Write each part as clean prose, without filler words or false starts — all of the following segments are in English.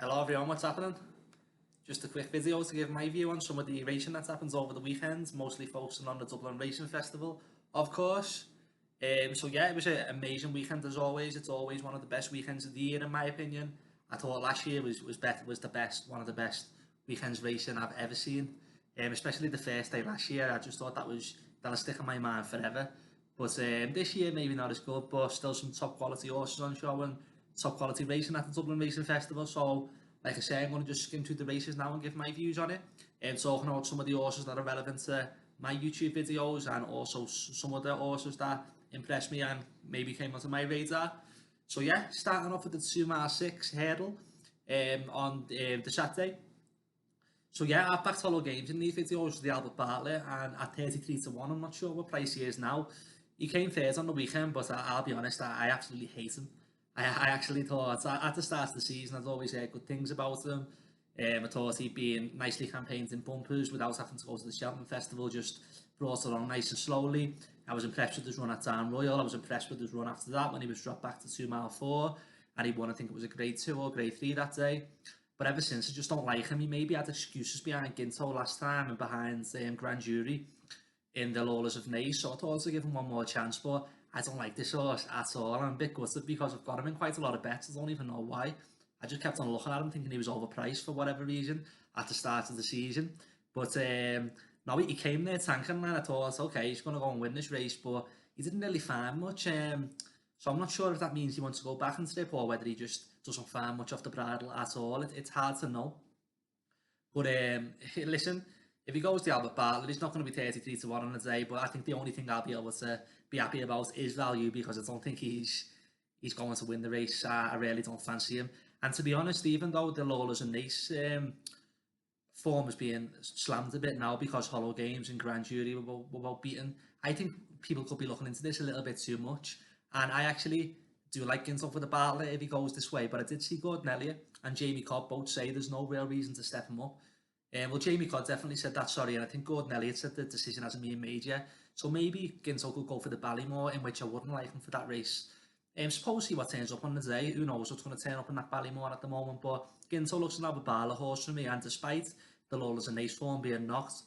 Hello everyone, what's happening? Just a quick video to give my view on some of the racing that happens over the weekends, mostly focusing on the Dublin Racing Festival, of course. So yeah, it was an amazing weekend as always. It's always one of the best weekends of the year in my opinion. I thought last year was the best, one of the best weekends racing I've ever seen. Especially the first day last year, I just thought that'll stick in my mind forever. But this year maybe not as good, but still some top quality horses on show and top quality racing at the Dublin Racing Festival. So like I say, I'm going to just skim through the races now and give my views on it. And talking about some of the horses that are relevant to my YouTube videos and also some other horses that impressed me and maybe came onto my radar. So yeah, starting off with the 2 mile 6 hurdle on the Saturday. So yeah, I've backed Hollow Games in these videos with the Albert Bartlett and at 33 to 1, I'm not sure what price he is now. He came third on the weekend, but I'll be honest, I absolutely hate him. I actually thought at the start of the season I'd always heard good things about him. I thought he'd been nicely campaigned in bumpers without having to go to the Cheltenham Festival, just brought along nice and slowly. I was impressed with his run at Down Royal. I was impressed with his run after that when he was dropped back to 2 mile 4 and he won, I think it was a grade 2 or grade 3 that day. But ever since, I just don't like him. He maybe had excuses behind Ginto last time and behind Grand Jury in the Lawless of Nace, so I thought I'd give him one more chance, but I don't like this horse at all. I'm a bit gutted because I've got him in quite a lot of bets. I don't even know why. I just kept on looking at him thinking he was overpriced for whatever reason at the start of the season. But no, he came there tanking and I thought, okay, he's going to go and win this race, but he didn't really find much. So I'm not sure if that means he wants to go back and strip or whether he just doesn't find much off the bridle at all. It's hard to know. But listen, if he goes to Albert Bartlett, he's not going to be 33 to 1 on the day, but I think the only thing I'll be able to be happy about is value because I don't think he's going to win the race. I really don't fancy him. And to be honest, even though the Lawlers and Nace form is being slammed a bit now because Hollow Games and Grand Jury were well beaten, I think people could be looking into this a little bit too much. And I actually do like Ginto for the Bartlett if he goes this way, but I did see Gordon Elliott and Jamie Cobb both say there's no real reason to step him up. Well, Jamie Codd definitely said that, sorry, and I think Gordon Elliott said the decision hasn't been made yet. So maybe Ginto could go for the Ballymore, in which I wouldn't like him for that race. Suppose see what turns up on the day. Who knows what's going to turn up in that Ballymore at the moment, but Ginto looks to have a barrel horse for me, and despite the Lawlers and Nace form being knocked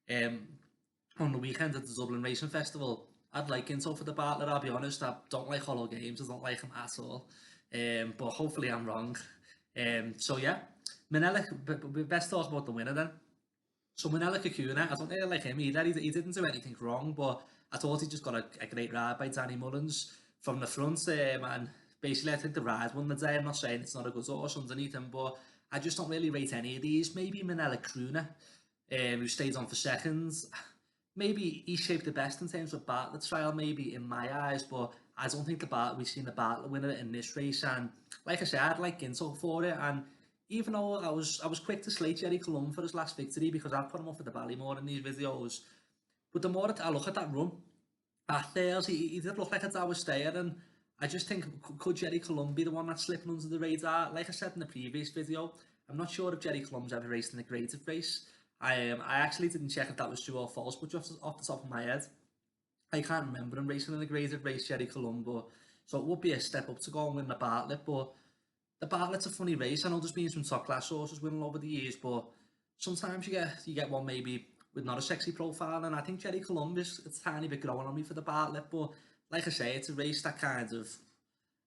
on the weekend at the Dublin Racing Festival, I'd like Ginto for the Bartlett, I'll be honest. I don't like Hollow Games, I don't like him at all. But hopefully I'm wrong. So yeah, Manella, but best talk about the winner then. So Manella Kakuna, I don't really like him either. He didn't do anything wrong, but I thought he just got a great ride by Danny Mullins from the front. And basically, I think the ride won the day. I'm not saying it's not a good horse underneath him, but I just don't really rate any of these. Maybe Manella Crooner, who stayed on for seconds. Maybe he shaped the best in terms of Bartlett trial, maybe in my eyes, but I don't think we've seen the Bartlett winner in this race. And like I said, I'd like Ginto for it. And even though I was quick to slate Jerry Colum for his last victory because I put him up for the Ballymore in these videos, but the more I look at that run at Thales, he did look like a dour stayer, and I just think could Jerry Colum be the one that's slipping under the radar? Like I said in the previous video, I'm not sure if Jerry Colum's ever raced in a graded race. I actually didn't check if that was true or false, but just off the top of my head, I can't remember him racing in a graded race, Jerry Colum, but so it would be a step up to go and win the Bartlett, but the Bartlett's a funny race. I know there's been some top class horses winning over the years, but sometimes you get one maybe with not a sexy profile, and I think Jerry Columbus it's a tiny bit growing on me for the Bartlett, but like I say, it's a race that kind of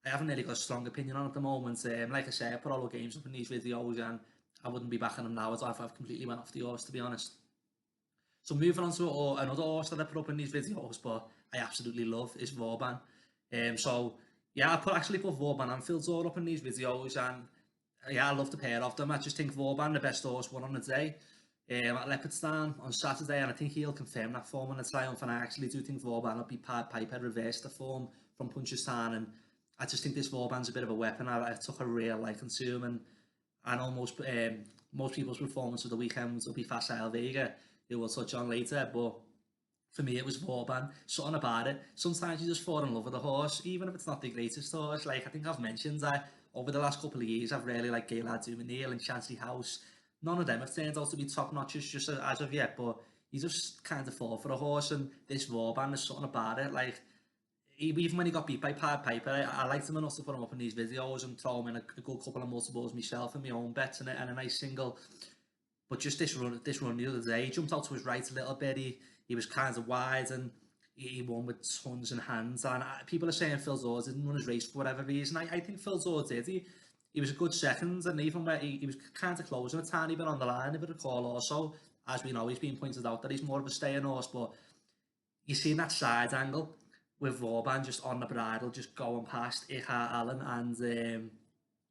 I haven't really got a strong opinion on at the moment. Like I say, I put all the games up in these videos, and I wouldn't be backing them now as I've completely went off the horse, to be honest. So moving on to another horse that I put up in these videos, but I absolutely love is Vauban. So yeah, actually put Vauban and Fil Dor up in these videos, and yeah, I love the pair of them. I just think Vauban the best horse won on the day at Leopardstown on Saturday, and I think he'll confirm that form in the triumph. And I actually do think Vauban will be Piper reverse the form from Punchestown, and I just think this Vauban's a bit of a weapon. I took a real liking to him, and I know most people's performance of the weekend will be Facile Vega, who we'll touch on later, but for me it was Vauban. Something about it. Sometimes you just fall in love with a horse, even if it's not the greatest horse. Like I think I've mentioned that over the last couple of years I've really liked Gaillard Du Mesnil and Chantry House. None of them have turned out to be top notches just as of yet, but you just kind of fall for a horse, and this Vauban, there's something about it. Like even when he got beat by Pied Piper, I liked him enough to put him up in these videos and throw him in a good couple of multiples myself and my own bets and a nice single. But just this run the other day, he jumped out to his right a little bit. He was kind of wide and he won with tons in hands. And people are saying Fil Dor didn't run his race for whatever reason. I think Fil Dor did. He was a good second, and even where he was kind of closing a tiny bit on the line, if I recall. Also, as we know, he's been pointed out that he's more of a staying horse, but you see that side angle with Vauban just on the bridle, just going past Icha Allen and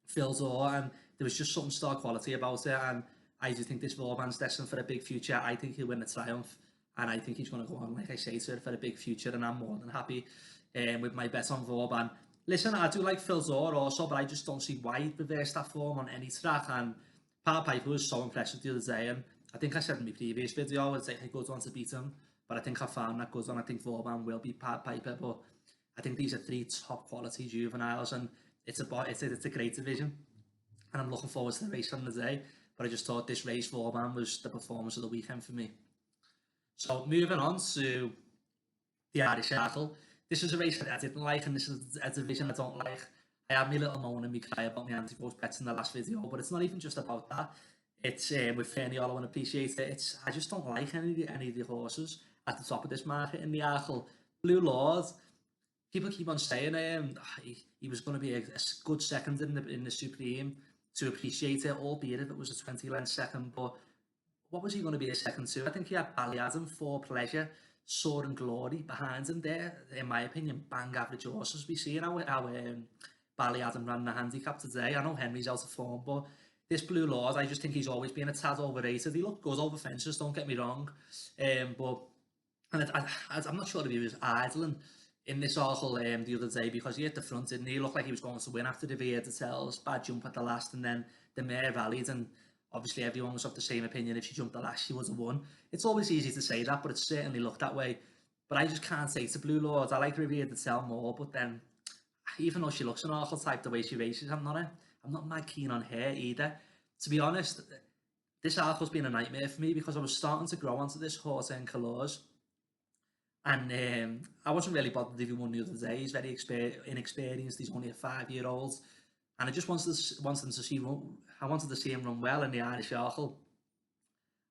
Fil Dor, and there was just something star quality about it. And I do think this Vauban's destined for a big future. I think he'll win the Triumph, and I think he's going to go on, like I say, for a big future. And I'm more than happy with my bet on Vauban. Listen, I do like Fil Dor also, but I just don't see why he'd reverse that form on any track. And Pied Piper was so impressive the other day, and I think I said in my previous video, it's like a good one to beat him. But I think I found that good one. I think Vauban will beat Pied Piper, but I think these are three top quality juveniles, and it's a great division. And I'm looking forward to the race on the day. But I just thought this race, Vauban, was the performance of the weekend for me. So moving on to the Irish Arkle. This is a race that I didn't like, and this is a division I don't like. I had my little moan and me cry about my anti-post bets in the last video, but it's not even just about that. It's with Ferny, all I want to appreciate it. I just don't like any of the horses at the top of this market in the Arkle. Blue Lord, people keep on saying he was going to be a good second in the Supreme, to appreciate it, albeit if it was a 20-length second. But what was he going to be a second to? I think he had Ballyadam, For Pleasure, Sword and Glory behind him there. In my opinion, bang average horses. We see how Ballyadam ran the handicap today. I know Henry's out of form, but this Blue Lord, I just think he's always been a tad overrated. He looked good over fences, don't get me wrong. But I'm not sure if he was idling in this Arkle the other day, because he hit the front, didn't he? He looked like he was going to win after the Gaillard Du Mesnil, bad jump at the last, and then the mare rallied, and obviously everyone was of the same opinion. If she jumped the last, she would have won. It's always easy to say that, but it certainly looked that way. But I just can't say to Blue Lord. I like Gaillard Du Mesnil more, but then even though she looks an Arkle type the way she races, I'm not mad keen on her either. To be honest, this Arkle's been a nightmare for me, because I was starting to grow onto this horse in Colours. And I wasn't really bothered if he won the other day. He's very inexperienced. He's only a 5-year-old, and I just wanted to see him run well in the Irish Arkle.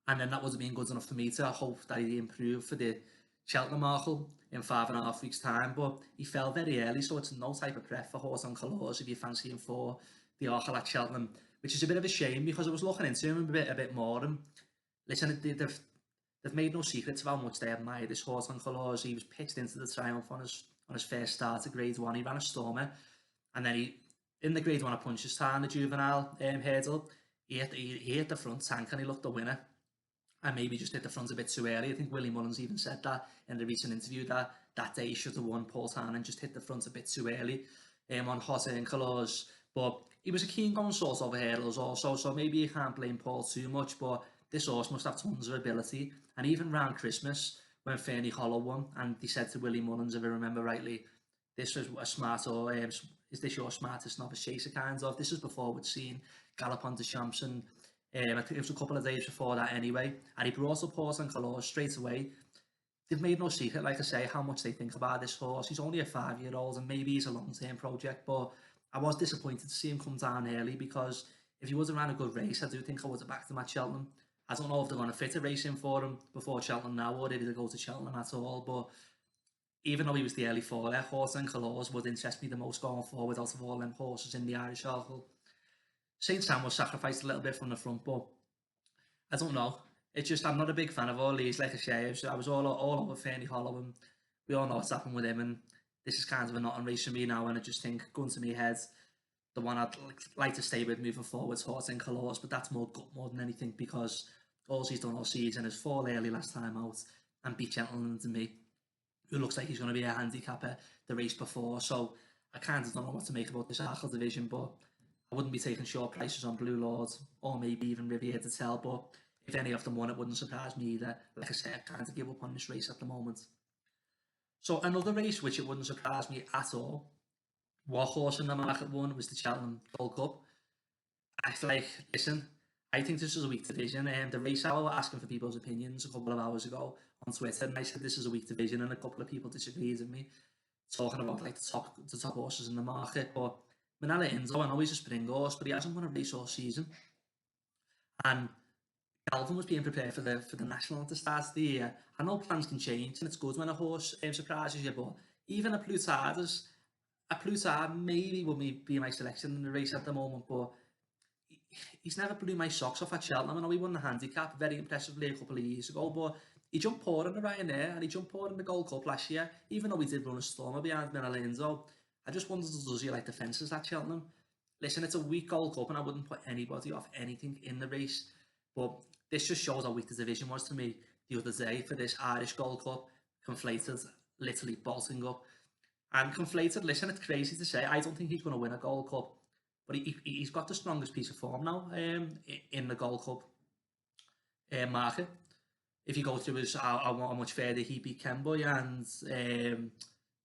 And then that would have been good enough for me to hope that he'd improve for the Cheltenham Arkle in 5.5 weeks' time. But he fell very early, so it's no type of prep for horse on Colours if you fancy him for the Arkle at Cheltenham, which is a bit of a shame, because I was looking into him a bit more. And listen, they've made no secrets of how much they admire this horse on Colours. He was pitched into the Triumph on his first start at Grade 1. He ran a Stormer, and then in the Grade 1 at Punchestown, the juvenile hurdle, he hit the front tank and he looked the winner, and maybe just hit the front a bit too early. I think Willie Mullins even said that in the recent interview, that day he should have won Portan and just hit the front a bit too early on hot in Colours. But he was a keen going sort over hurdles also, so maybe you can't blame Paul too much. But this horse must have tons of ability. And even around Christmas, when Ferny Hollow won, and he said to Willie Mullins, if I remember rightly, this was a smart, or is this your smartest novice chaser, kind of. This is before we'd seen Galopin de Champs, and I think it was a couple of days before that anyway. And he brought up horse on Colours straight away. They've made no secret, like I say, how much they think about this horse. He's only a 5-year-old, and maybe he's a long-term project, but I was disappointed to see him come down early, because if he would have ran a good race, I do think I would have backed him at Cheltenham. I don't know if they're going to fit a race in for him before Cheltenham now, or if they go to Cheltenham at all. But even though he was the early faller, horse and Colours would interest me the most going forward out of all them horses in the Irish Arkle. St. Sam was sacrificed a little bit from the front, but I don't know. It's just, I'm not a big fan of all these. Like I say, I was all over Ferny Hollow, and we all know what's happened with him, and this is kind of a not on race for me now. And I just think, going to my head, the one I'd like to stay with moving forward is horse in Colours, but that's more than anything, because all he's done all season is fall early last time out and beat Gentleman to me, who looks like he's going to be a handicapper the race before. So I kind of don't know what to make about this Arkle division, but I wouldn't be taking short prices on Blue Lord, or maybe even Riviere to tell. But if any of them won, it wouldn't surprise me either. Like I said, I kind of give up on this race at the moment. So another race which it wouldn't surprise me at all, what horse in the market won, was the Cheltenham Gold Cup. I feel like, listen, I think this is a weak division. The race hour were asking for people's opinions a couple of hours ago on Twitter, and I said this is a weak division, and a couple of people disagreed with me. talking about like the top horses in the market, but Manella Inzo, I know he's a spring horse, but he hasn't won a race all season. And Galvin was being prepared for the national at the start of the year. I know plans can change, and it's good when a horse surprises you, but even a Plutard maybe would be my selection in the race at the moment, but he's never blew my socks off at Cheltenham. I know he won the handicap very impressively a couple of years ago, but he jumped poor in the Ryanair and he jumped poor in the Gold Cup last year, even though he did run a stormer behind Menalonzo. I just wondered, does he like the fences at Cheltenham? Listen, it's a weak Gold Cup and I wouldn't put anybody off anything in the race, but this just shows how weak the division was to me the other day for this Irish Gold Cup. Conflated, literally bolting up. And Conflated, listen, it's crazy to say, I don't think he's going to win a Gold Cup, but he's got the strongest piece of form now in the Gold Cup market. If you go through how much further he beat Kenboy and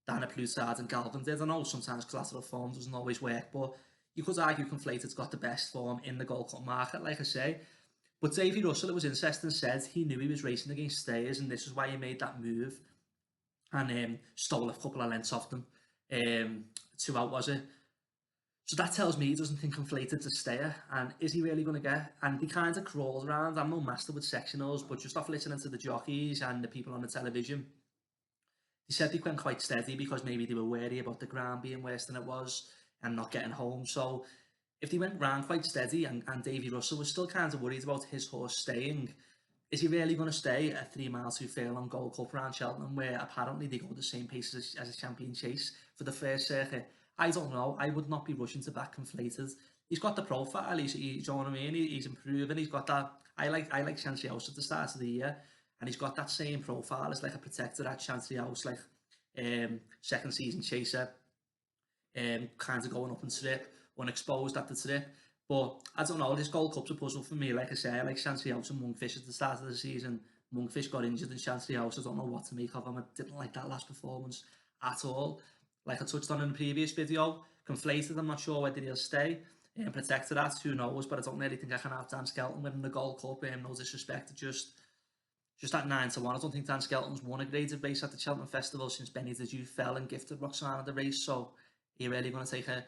Dana Plutard and Galvin did, I know sometimes collateral form doesn't always work, but you could argue Conflated's got the best form in the Gold Cup market, like I say. But Davy Russell, it was interesting, said he knew he was racing against stayers, and this is why he made that move and stole a couple of lengths off them. 2 out, was it? So that tells me he doesn't think Conflated's a stayer, and is he really going to get? And he kind of crawls around. I'm no master with sectionals, but just off listening to the jockeys and the people on the television, he said they went quite steady because maybe they were wary about the ground being worse than it was and not getting home. So if they went round quite steady and Davy Russell was still kind of worried about his horse staying, is he really going to stay at 3 miles 2 furlong Gold Cup round Cheltenham, where apparently they go the same pace as a champion chase for the first circuit? I don't know. I would not be rushing to back Conflated. He's got the profile. You know what I mean? He's improving. He's got that. I like Chantry House at the start of the year, and he's got that same profile as like a protector at Chantry House, like second season chaser, kind of going up and trip, unexposed at the trip. But I don't know. This Gold Cup's a puzzle for me. Like I say, I like Chantry House and Monkfish at the start of the season. Monkfish got injured in Chantry House. I don't know what to make of him. I didn't like that last performance at all. Like I touched on in the previous video, Conflated, I'm not sure whether he'll stay. Protected at, who knows, but I don't really think I can have Dan Skelton winning the Gold Cup. No disrespect, just at 9-1. I don't think Dan Skelton's won a graded race at the Cheltenham Festival since Benny the Jew fell and gifted Roxana the race, so you're really going to take a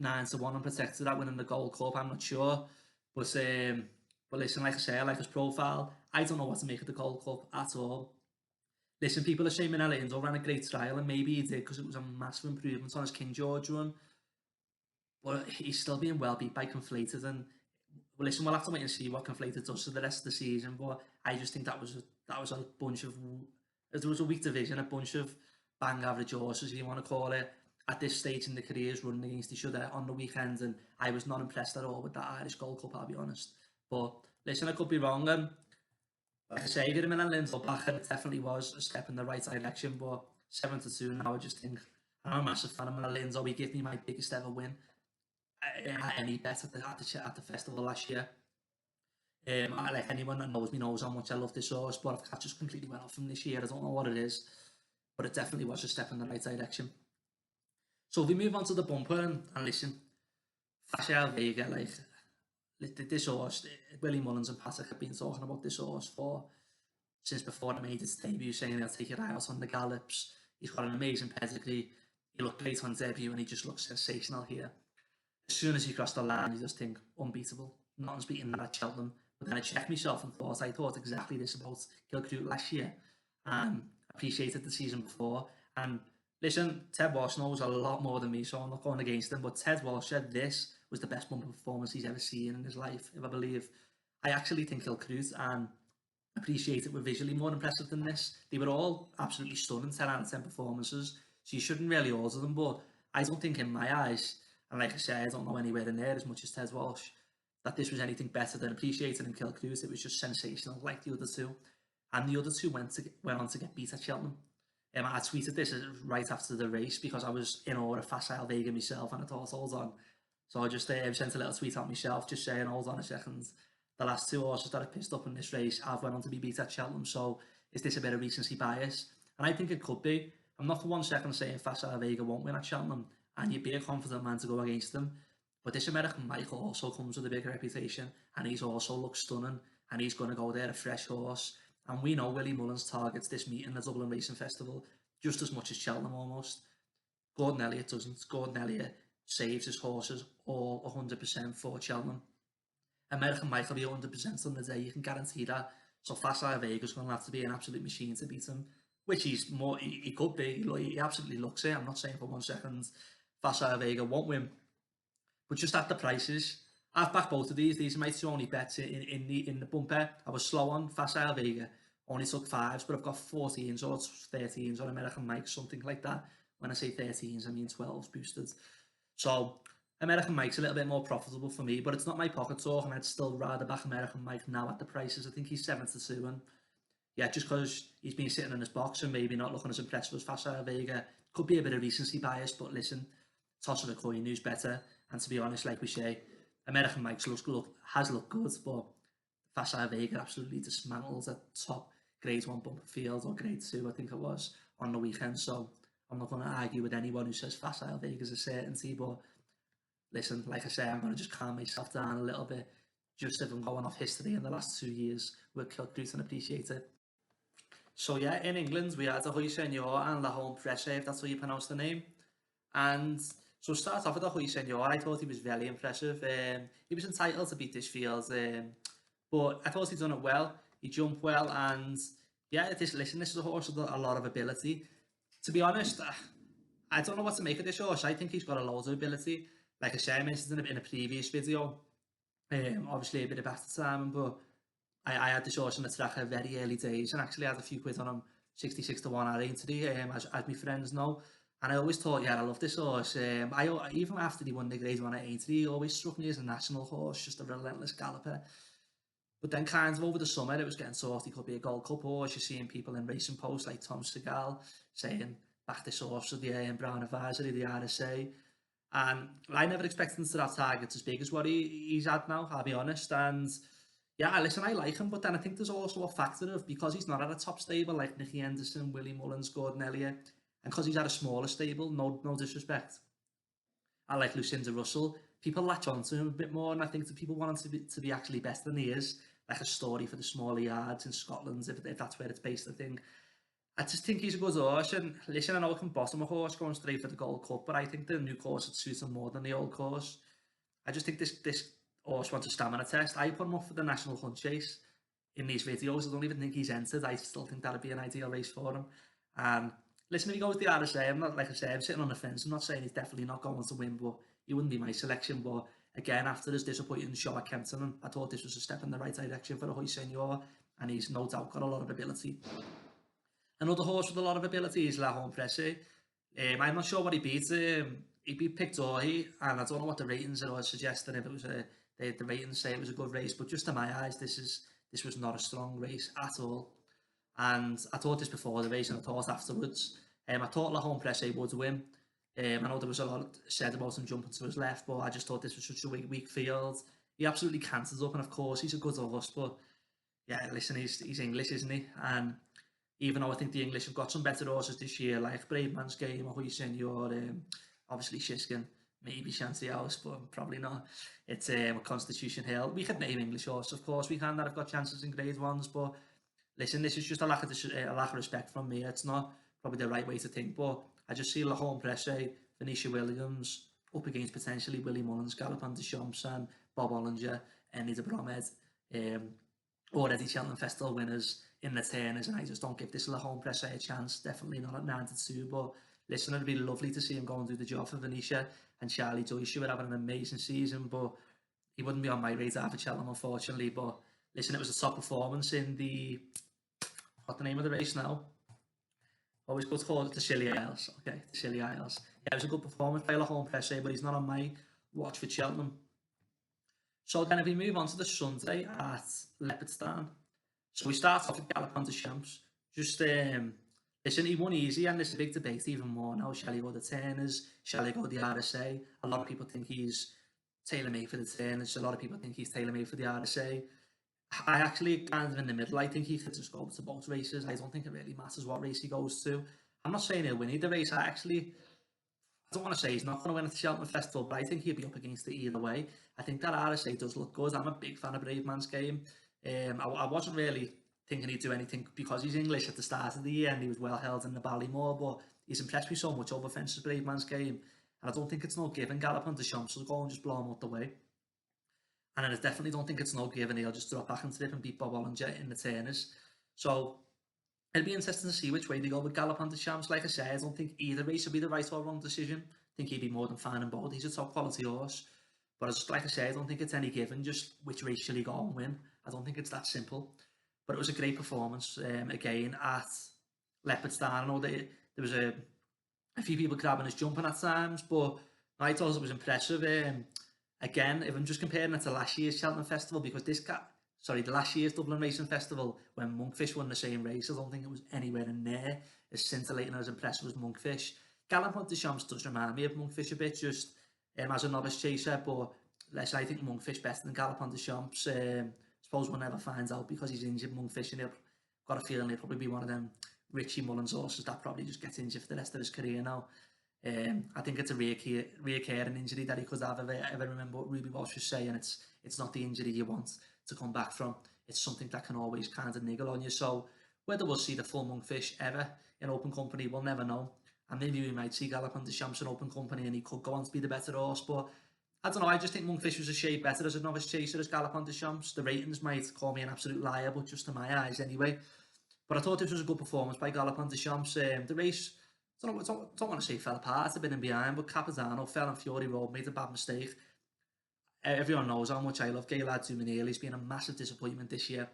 9-1 and Protected at winning the Gold Cup? I'm not sure, but listen, like I say, I like his profile. I don't know what to make of the Gold Cup at all. Listen, people are saying Manella Inzo ran a great trial, and maybe he did because it was a massive improvement on his King George run. But he's still being well beat by Conflated, and well, listen, we'll have to wait and see what Conflated does for the rest of the season. But I just think that was a bunch of, there was a weak division, a bunch of bang average horses, if you want to call it, at this stage in the careers running against each other on the weekend, and I was not impressed at all with that Irish Gold Cup, I'll be honest. But listen, I could be wrong, and like I say, getting him in and Lindsay back, it definitely was a step in the right direction, but 7-2 now, I just think, I'm a massive fan of Lindsay. He gave me my biggest ever win at any bet at the festival last year. Like anyone that knows me knows how much I love this horse, but I've just completely went off from this year. I don't know what it is, but it definitely was a step in the right direction. So if we move on to the bumper and listen, Fascia Vega, like this horse, Willie Mullins and Patrick have been talking about this horse since before it made its debut, saying they'll take it out on the gallops. He's got an amazing pedigree. He looked great on debut and he just looks sensational here. As soon as he crossed the line, you just think unbeatable. Nothing's beating that at Cheltenham. But then I checked myself and I thought exactly this about Kilcrew last year. Appreciated the season before. And listen, Ted Walsh knows a lot more than me, so I'm not going against him. But Ted Walsh said this was the best bumper performance he's ever seen in his life, if I believe. I actually think Kilcrew and Appreciate It were visually more impressive than this. They were all absolutely stunning 10 out of 10 performances, so you shouldn't really order them. But I don't think in my eyes, and like I say, I don't know anywhere in there as much as Ted Walsh, that this was anything better than Appreciated and Kilcrew. It was just sensational, like the other two. And the other two went on to get beat at Cheltenham. I tweeted this right after the race because I was in awe of Facile Vega myself, and I thought, hold on. So I just sent a little tweet out myself, just saying, hold on a second. The last two horses that I pissed up in this race have went on to be beat at Cheltenham, so is this a bit of recency bias? And I think it could be. I'm not for 1 second saying Facile Vega won't win at Cheltenham, and you'd be a confident man to go against them. But this American Michael also comes with a big reputation, and he's also looks stunning, and he's going to go there a fresh horse. And we know Willie Mullins targets this meeting, the Dublin Racing Festival, just as much as Cheltenham almost. Gordon Elliott doesn't. Gordon Elliott saves his horses all 100% for Cheltenham. American Mike will be 100% on the day, you can guarantee that. So Facile Vega's going to have to be an absolute machine to beat him, which he could be. He absolutely looks it. I'm not saying for 1 second Facile Vega won't win, but just at the prices, I've backed both of these. These are my two only bets in the bumper. I was slow on Facile Vega, only took 5s, but I've got 14s or 13s on American Mike, something like that. When I say 13s, I mean 12s boosted. So American Mike's a little bit more profitable for me, but it's not my pocket talk, and I'd still rather back American Mike now at the prices. I think he's 7-2, and yeah, just because he's been sitting in his box and maybe not looking as impressive as Facile Vega, could be a bit of recency bias, but listen, toss of a coin, who's better? And to be honest, like we say, American Mike's has looked good, but Facile Vega absolutely dismantles a top grade 1 bumper field, or grade 2, I think it was, on the weekend. So I'm not going to argue with anyone who says Facile Vega's a certainty, but listen, like I say, I'm going to just calm myself down a little bit, just if I'm going off history in the last 2 years. We'll great and appreciate it. So yeah, in England, we had Ahoy Senor and Allaho, if that's how you pronounce the name. And so start off with Ahoy Senor, I thought he was very impressive. He was entitled to beat this field, but I thought he'd done it well. He jumped well, and yeah, this is a horse with a lot of ability. To be honest, I don't know what to make of this horse. I think he's got a lot of ability. Like I said, I mentioned in a previous video, obviously a bit of after time, but I had this horse in the track at very early days, and actually had a few quid on him, 66-1 at Aintree, as my friends know. And I always thought, yeah, I love this horse. Even after he won the grade 1 at Aintree, he always struck me as a national horse, just a relentless galloper. But then kind of over the summer, it was getting thought he could be a Gold Cup horse. You're seeing people in racing posts like Tom Segal saying, back this horse with the Brown Advisory, the RSA. And I never expected him to have targets as big as what he's had now, I'll be honest. And yeah, listen, I like him, but then I think there's also a factor of, because he's not at a top stable like Nicky Henderson, Willie Mullins, Gordon Elliott, and because he's at a smaller stable, no disrespect, I like Lucinda Russell, people latch on to him a bit more, and I think that people want him to be actually better than he is, like a story for the smaller yards in Scotland, if that's where it's based, I think. I just think he's a good horse, and listen, I know I can bottom a horse going straight for the Gold Cup, but I think the new course would suit him more than the old course. I just think this horse wants a stamina test. I put him up for the National Hunt Chase in these videos. I don't even think he's entered. I still think that'd be an ideal race for him. And listen, if he goes the RSA, I'm not, like I say, I'm sitting on the fence. I'm not saying he's definitely not going to win, but he wouldn't be my selection. But again, after his disappointing show at Kempton, I thought this was a step in the right direction for Ahoy Senor, and he's no doubt got a lot of ability. Another horse with a lot of ability is La Home Presse. I'm not sure what he beat. He beat Fil Dor, and I don't know what the ratings are suggesting. If it was the ratings say it was a good race, but just in my eyes, this was not a strong race at all. And I thought this before the race, and I thought afterwards. I thought La Home Presse would win. I know there was a lot said about him jumping to his left, but I just thought this was such a weak field. He absolutely canters up, and of course he's a good horse, but yeah, listen, he's English, isn't he? And even though I think the English have got some better horses this year, like Brave Man's Game, Ahoy Senor, obviously Shishkin, maybe Chantry, but probably not. It's Constitution Hill. We could name English horses, of course we can, that have got chances in grade 1s, but listen, this is just a lack of respect from me. It's not probably the right way to think, but I just see La Home Presse, Venetia Williams, up against potentially Willie Mullins, Galopin de Champs, and Bob Olinger, Enny de Bromed, already Cheltenham Festival winners in the turners, and I just don't give this La Home Presse a chance. Definitely not at 9-2, but listen, it'd be lovely to see him go and do the job for Venetia, and Charlie Joyce would have an amazing season, but he wouldn't be on my radar for Cheltenham, unfortunately. But listen, it was a top performance in the, what's the name of the race now? Always go to call it the Scilly Isles. Okay, the Scilly Isles. Yeah, it was a good performance by La Home Presse, but he's not on my watch for Cheltenham. So then if we move on to the Sunday at Leopardstown. So we start off with Galopin de Champs. Just, listen, he won easy, and there's a big debate even more now. Shall he go the Turners? Shall he go the RSA? A lot of people think he's tailor-made for the Turners. A lot of people think he's tailor-made for the RSA. I actually kind of in the middle. I think he could just go to both races. I don't think it really matters what race he goes to. I'm not saying he'll win either race. I don't want to say he's not going to win at the Cheltenham Festival, but I think he'll be up against it either way. I think that RSA does look good. I'm a big fan of Brave Man's Game. I wasn't really thinking he'd do anything because he's English at the start of the year, and he was well held in the Ballymore, but he's impressed me so much over Fence's Brave Man's game, and I don't think it's no given Galopin Des Champs will go and just blow him out the way. And I definitely don't think it's no given he'll just drop back into it and beat Bob Olinger in the turners. So it'll be interesting to see which way they go with Galopin Des Champs. Like I say, I don't think either race will be the right or wrong decision. I think he'd be more than fine in both. He's a top quality horse. But just like I say, I don't think it's any given just which race shall he go and win. I don't think it's that simple. But it was a great performance again at Leopardstown. I know that there was a few people grabbing his jumping at times, but I thought it was impressive. Again, if I'm just comparing it to last year's Cheltenham Festival, because the last year's Dublin Racing Festival, when Monkfish won the same race, I don't think it was anywhere in there as scintillating or as impressive as Monkfish. Galopin Des Champs does remind me of Monkfish a bit, just as a novice chaser, but I think Monkfish better than Galopin Des Champs. Suppose one never finds out because he's injured, Monkfish, and he'll got a feeling he'll probably be one of them Richie Mullins horses that probably just gets injured for the rest of his career now. I think it's a reoccurring injury that he could have. If I remember what Ruby Walsh was saying, it's not the injury you want to come back from. It's something that can always kind of niggle on you. So whether we'll see the full Monkfish ever in open company, we'll never know. And maybe we might see Galopin Des Champs in open company and he could go on to be the better horse. But I don't know, I just think Monkfish was a shade better as a novice chaser as Galopin Des Champs. The ratings might call me an absolute liar, but just in my eyes anyway. But I thought this was a good performance by Galopin Des Champs. The race, I don't want to say fell apart a bit in behind, but Capitano fell on Fury Road, made a bad mistake. Everyone knows how much I love Gaillard Du Mesnil. He's been a massive disappointment this year.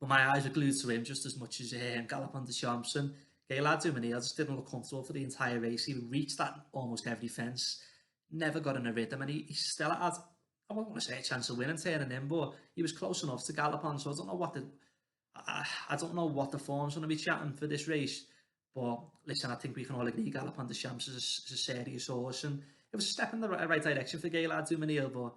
But my eyes were glued to him just as much as Galopin Des Champs. And Gaillard Du Mesnil just didn't look comfortable for the entire race. He reached that almost every fence, never got in a rhythm, and he still had, I won't want to say a chance of winning turning in, but he was close enough to Galopin. So I don't know what the form's going to be chatting for this race. But listen, I think we can all agree Galopin Des Champs is a serious horse, and it was a step in the right direction for Gaillard Du Mesnil, but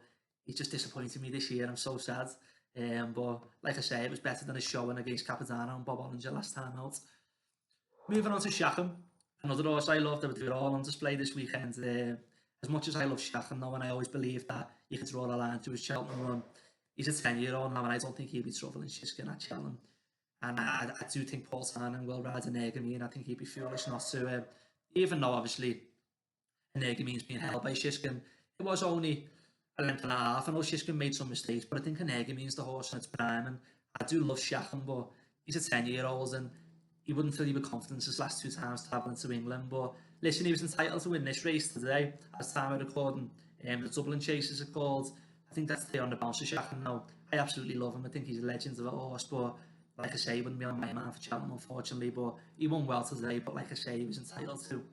he's just disappointed me this year. I'm so sad. But like I say, it was better than his showing against Capitano and Bob Olinger last time out. Moving on to Shishkin, another horse I love. They were all on display this weekend. As much as I love Shishkin though, and I always believed that you could draw a line to his Cheltenham run, he's a 10-year-old now, and I don't think he'll be troubling Shishkin at Cheltenham. And I do think Paul Tannen will ride an Energumene, and I think he'd be foolish not to. Even though obviously Energumene's being held by Shishkin, it was only a length and a half. I know Shishkin made some mistakes, but I think Energumene's the horse in its prime, and I do love Shishkin, but he's a 10-year-old, and he wouldn't fill you with confidence his last two times travelling to England. But listen, he was entitled to win this race today, as time of recording. The Dublin Chase is called. I think that's the on the bounce of Shishkin now. I absolutely love him. I think he's a legend of a horse, but like I say, he wouldn't be on my man for Cheltenham, unfortunately, but he won well today, but like I say, he was entitled to.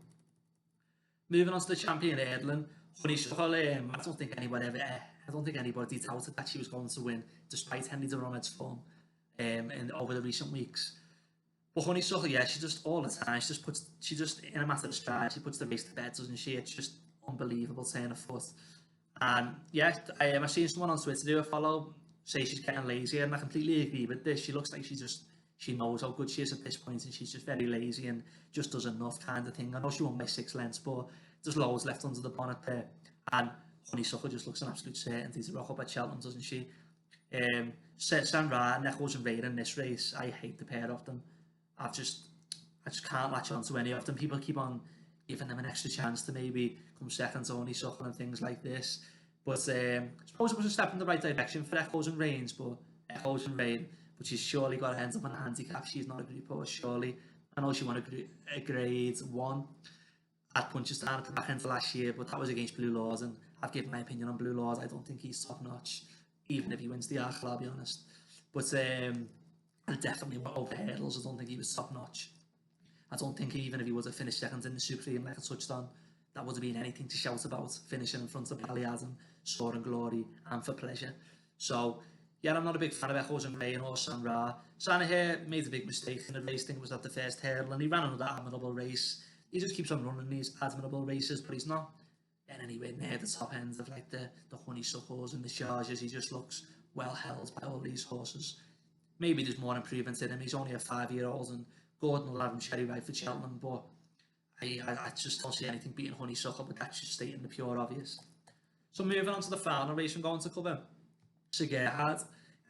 Moving on to the champion Erdlin, Honeysuckle, I don't think anybody doubted that she was going to win, despite Henry de Romed's form over the recent weeks. But Honeysuckle, yeah, she just, all the time, she just, in a matter of stride, she puts the race to bed, doesn't she? It's just unbelievable turn of foot. And yeah, I've seen someone on Twitter do a follow, say she's getting lazier, and I completely agree with this. She looks like she knows how good she is at this point, and she's just very lazy and just does enough kind of thing. I know she won by 6 lengths, but there's loads left under the bonnet there. And Honeysuckle just looks an absolute certainty to rock up at Cheltenham, doesn't she? San Ra and Echoes and Rain in this race, I hate the pair of them. I just can't latch on to any of them. People keep on giving them an extra chance to maybe come second to Honeysuckle and things like this. But I suppose it was a step in the right direction for Echoes and Rain, but she's surely got to end up on a handicap. She's not a group horse, surely. I know she won a grade 1 at Punchestown at the back end of last year, but that was against Blue Laws, and I've given my opinion on Blue Laws. I don't think he's top notch, even if he wins the Arkle, I'll be honest. But and definitely over hurdles, I don't think he was top notch. I don't think even if he would have finished second in the Supreme like I touched on, that would have been anything to shout about, finishing in front of Gaillard, soaring glory and for pleasure. So yeah, I'm not a big fan of Echoes and Rain or San Ra. Sanaher made a big mistake in the race. I think it was at the first hurdle, and he ran another admirable race. He just keeps on running these admirable races, but he's not anywhere near the top ends of like the Honeysuckles and the Chargers. He just looks well held by all these horses. Maybe there's more improvements in him. He's only a 5-year-old, and Gordon will have him cherry right for Cheltenham, but I just don't see anything beating Honeysuckle, but that's just stating the pure obvious. So moving on to the final race I'm going to cover. Cigar.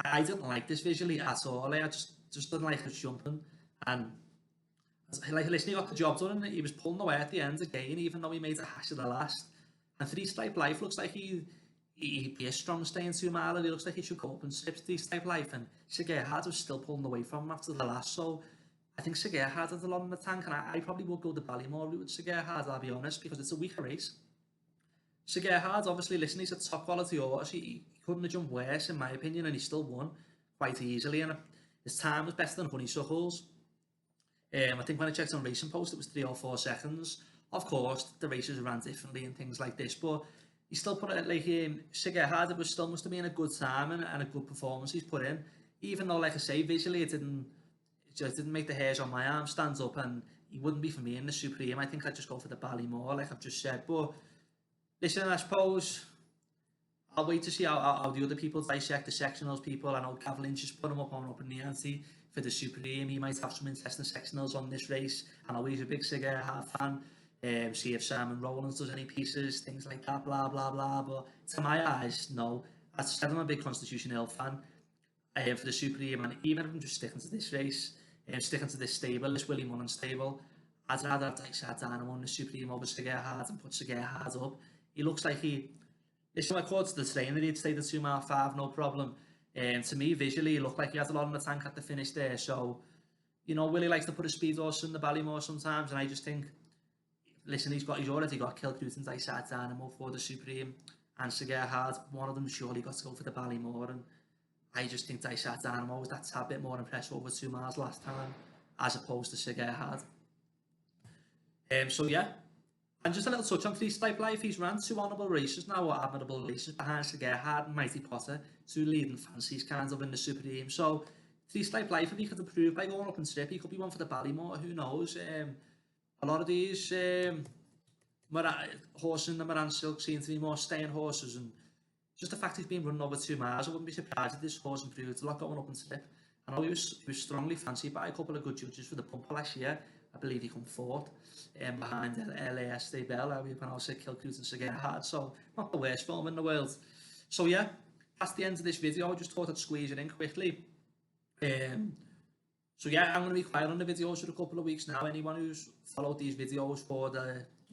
I didn't like this visually at all. I just didn't like his jumping, and Like, listen, he got the job done and he was pulling away at the end again, even though he made a hash of the last. And Three Stripe Life looks like he'd be a strong staying 2 mile. He looks like he should go up and strip Three Stripe Life. And Gerhard was still pulling away from him after the last. So I think Gerhard has a lot in the tank, and I probably would go the Ballymore route with Gerhard, I'll be honest, because it's a weaker race. Gerhard, obviously, listen, he's a top quality horse. He couldn't have jumped worse, in my opinion, and he still won quite easily. And his time was better than Honeysuckle's. I think when I checked on Racing Post, it was 3 or 4 seconds. Of course, the races ran differently and things like this, but he still put it like Gerhard. It was still must have been a good time and a good performance he's put in. Even though, like I say, visually it just didn't make the hairs on my arm stand up, and he wouldn't be for me in the Supreme. I think I'd just go for the Ballymore, like I've just said. But listen, I suppose I'll wait to see how the other people dissect the sectionals. People, I know Gav Lynch just put him up in the ante for the Supreme. He might have some interesting sectionals on this race, and I'm always a big Gerhard fan. See if Simon Rowlands does any pieces, things like that, blah blah blah. But to my eyes, no. As I said, I'm a big Constitution Hill fan for the Supreme, and even if I'm just sticking to this race, sticking to this stable, this Willie Mullen stable, I'd rather have Dysart Dynamo in the Supreme over Gerhard and put Gerhard up. He looks like listen, I called to the trainer, he'd stay the 2 mile 5, no problem. To me, visually, he looked like he has a lot in the tank at the finish there. So, you know, Willie likes to put a speed horse in the Ballymore sometimes, and I just think, listen, he's already got Kilcruit and Dysart Dynamo for the Supreme, and Gerhard, one of them surely got to go for the Ballymore, and I just think Dysart Dynamo was that tad bit more impressive over 2 miles last time, as opposed to Gerhard. So yeah, and just a little touch on Three Stripe Life. He's ran 2 honourable races now, or admirable races, behind Gerhard and Mighty Potter, 2 leading fancies kind of in the Supreme. So Three Stripe Life, if he could improve by going up and strip, he could be one for the Ballymore, who knows. A lot of these horses in the Moran Silk seem to be more staying horses, and just the fact he's been running over 2 miles, I wouldn't be surprised if this horse improved a lot going up and strip. I know he was strongly fancied by a couple of good judges for the Pumper last year. I believe he come 4th behind LAS Bell, how you pronounce it, Kilcruit and Gerhard, so not the worst form in the world. So yeah, that's the end of this video. I just thought I'd squeeze it in quickly. So yeah, I'm going to be quiet on the videos for a couple of weeks now. Anyone who's followed these videos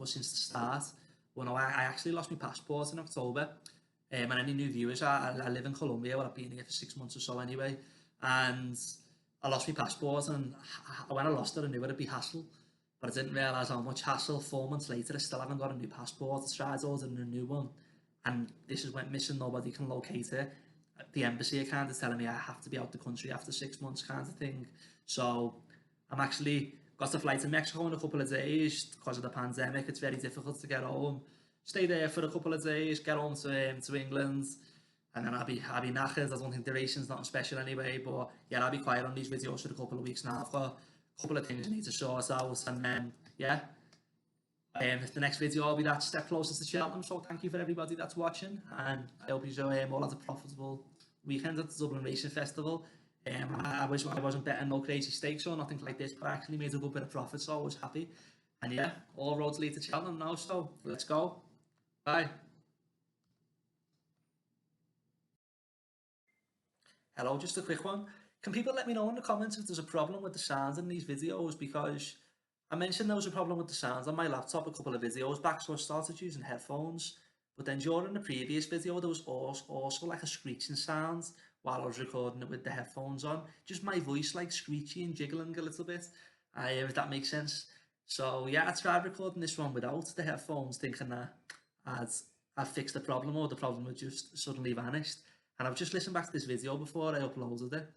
since the start, well, no, I actually lost my passport in October. And any new viewers, I live in Colombia, well, I've been here for 6 months or so anyway, and I lost my passport, and when I lost it, I knew it'd be hassle, but I didn't realise how much hassle. 4 months later, I still haven't got a new passport. I tried ordering a new one, and this is went missing, nobody can locate it. The embassy are kind of telling me I have to be out the country after 6 months kind of thing. So I'm actually got to fly to Mexico in a couple of days because of the pandemic. It's very difficult to get home. Stay there for a couple of days, get home to England, and then I'll be knackered. I don't think the racing's nothing special anyway, but yeah, I'll be quiet on these videos for a couple of weeks now. I've got a couple of things I need to sort out, and then yeah, the next video will be that step closer to Cheltenham. So thank you for everybody that's watching, and I hope you all had a profitable weekend at the Dublin Racing Festival. I wish I wasn't betting no crazy stakes or nothing like this, but I actually made a good bit of profit, so I was happy. And yeah, all roads lead to Cheltenham now, so let's go. Bye. Hello, just a quick one. Can people let me know in the comments if there's a problem with the sound in these videos? Because I mentioned there was a problem with the sound on my laptop a couple of videos back, so I started using headphones. But then during the previous video, there was also like a screeching sound while I was recording it with the headphones on. Just my voice like screechy and jiggling a little bit, if that makes sense. So yeah, I tried recording this one without the headphones, thinking that I'd fixed the problem, or the problem had just suddenly vanished. And I've just listened back to this video before I uploaded it,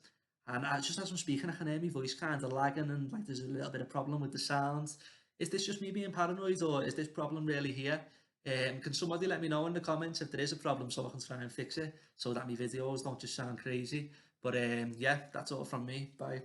and just as I'm speaking, I can hear my voice kind of lagging, and like there's a little bit of problem with the sound. Is this just me being paranoid, or is this problem really here? Can somebody let me know in the comments if there is a problem, so I can try and fix it, so that my videos don't just sound crazy. But yeah, that's all from me. Bye.